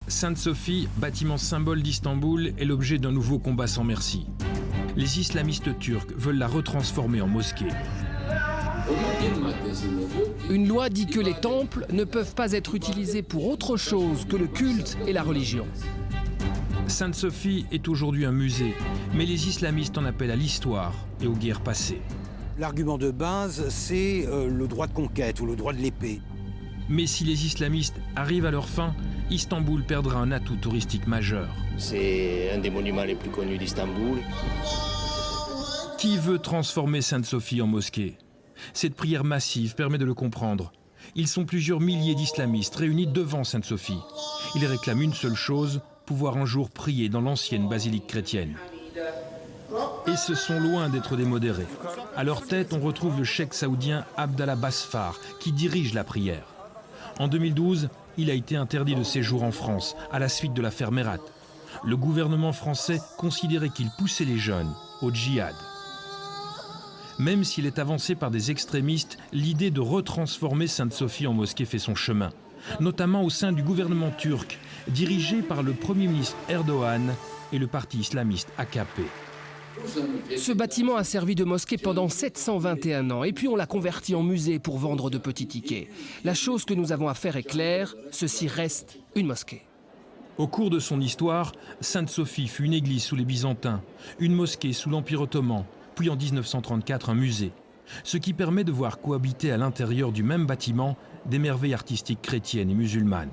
Sainte-Sophie, bâtiment symbole d'Istanbul, est l'objet d'un nouveau combat sans merci. Les islamistes turcs veulent la retransformer en mosquée. Une loi dit que les temples ne peuvent pas être utilisés pour autre chose que le culte et la religion. Sainte-Sophie est aujourd'hui un musée, mais les islamistes en appellent à l'histoire et aux guerres passées. L'argument de base, c'est le droit de conquête ou le droit de l'épée. Mais si les islamistes arrivent à leur fin, Istanbul perdra un atout touristique majeur. C'est un des monuments les plus connus d'Istanbul. Qui veut transformer Sainte-Sophie en mosquée? Cette prière massive permet de le comprendre. Ils sont plusieurs milliers d'islamistes réunis devant Sainte-Sophie. Ils réclament une seule chose, pouvoir un jour prier dans l'ancienne basilique chrétienne. Et ce sont loin d'être des modérés. À leur tête, on retrouve le cheikh saoudien Abdallah Basfar, qui dirige la prière. En 2012, il a été interdit de séjour en France, à la suite de l'affaire Merat. Le gouvernement français considérait qu'il poussait les jeunes au djihad. Même s'il est avancé par des extrémistes, l'idée de retransformer Sainte-Sophie en mosquée fait son chemin, notamment au sein du gouvernement turc, dirigé par le Premier ministre Erdogan et le parti islamiste AKP. Ce bâtiment a servi de mosquée pendant 721 ans et puis on l'a converti en musée pour vendre de petits tickets. La chose que nous avons à faire est claire, ceci reste une mosquée. Au cours de son histoire, Sainte-Sophie fut une église sous les Byzantins, une mosquée sous l'Empire ottoman, puis en 1934 un musée. Ce qui permet de voir cohabiter à l'intérieur du même bâtiment des merveilles artistiques chrétiennes et musulmanes.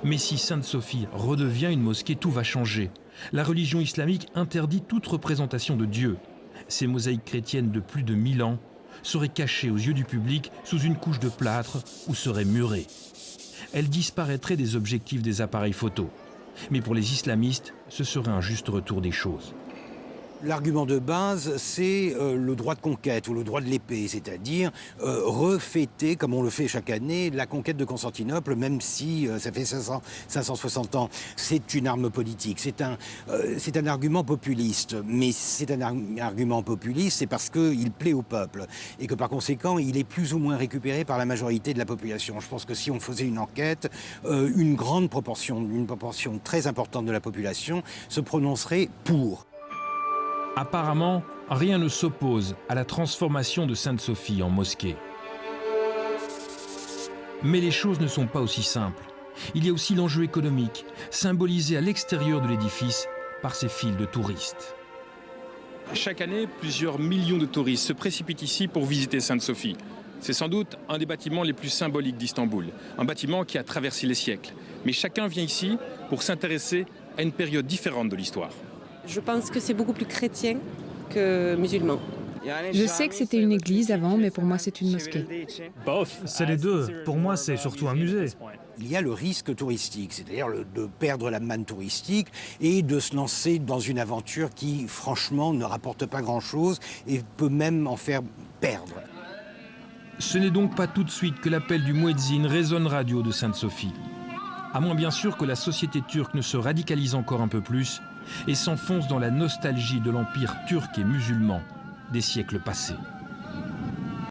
Mais si Sainte-Sophie redevient une mosquée, tout va changer. La religion islamique interdit toute représentation de Dieu. Ces mosaïques chrétiennes de plus de 1000 ans seraient cachées aux yeux du public sous une couche de plâtre ou seraient murées. Elles disparaîtraient des objectifs des appareils photo. Mais pour les islamistes, ce serait un juste retour des choses. L'argument de base, c'est le droit de conquête ou le droit de l'épée, c'est-à-dire refêter, comme on le fait chaque année, la conquête de Constantinople, même si ça fait 560 ans. C'est une arme politique, c'est un argument populiste. Mais c'est un argument populiste, c'est parce qu'il plaît au peuple et que par conséquent, il est plus ou moins récupéré par la majorité de la population. Je pense que si on faisait une enquête, une proportion très importante de la population se prononcerait pour. Apparemment, rien ne s'oppose à la transformation de Sainte-Sophie en mosquée. Mais les choses ne sont pas aussi simples. Il y a aussi l'enjeu économique, symbolisé à l'extérieur de l'édifice par ces files de touristes. Chaque année, plusieurs millions de touristes se précipitent ici pour visiter Sainte-Sophie. C'est sans doute un des bâtiments les plus symboliques d'Istanbul, un bâtiment qui a traversé les siècles. Mais chacun vient ici pour s'intéresser à une période différente de l'histoire. Je pense que c'est beaucoup plus chrétien que musulman. Je sais que c'était une église avant, mais pour moi c'est une mosquée. C'est les deux. Pour moi, c'est surtout un musée. Il y a le risque touristique, c'est-à-dire de perdre la manne touristique et de se lancer dans une aventure qui, franchement, ne rapporte pas grand-chose et peut même en faire perdre. Ce n'est donc pas tout de suite que l'appel du muezzin résonnera du haut de Sainte-Sophie. À moins bien sûr que la société turque ne se radicalise encore un peu plus et s'enfonce dans la nostalgie de l'empire turc et musulman des siècles passés.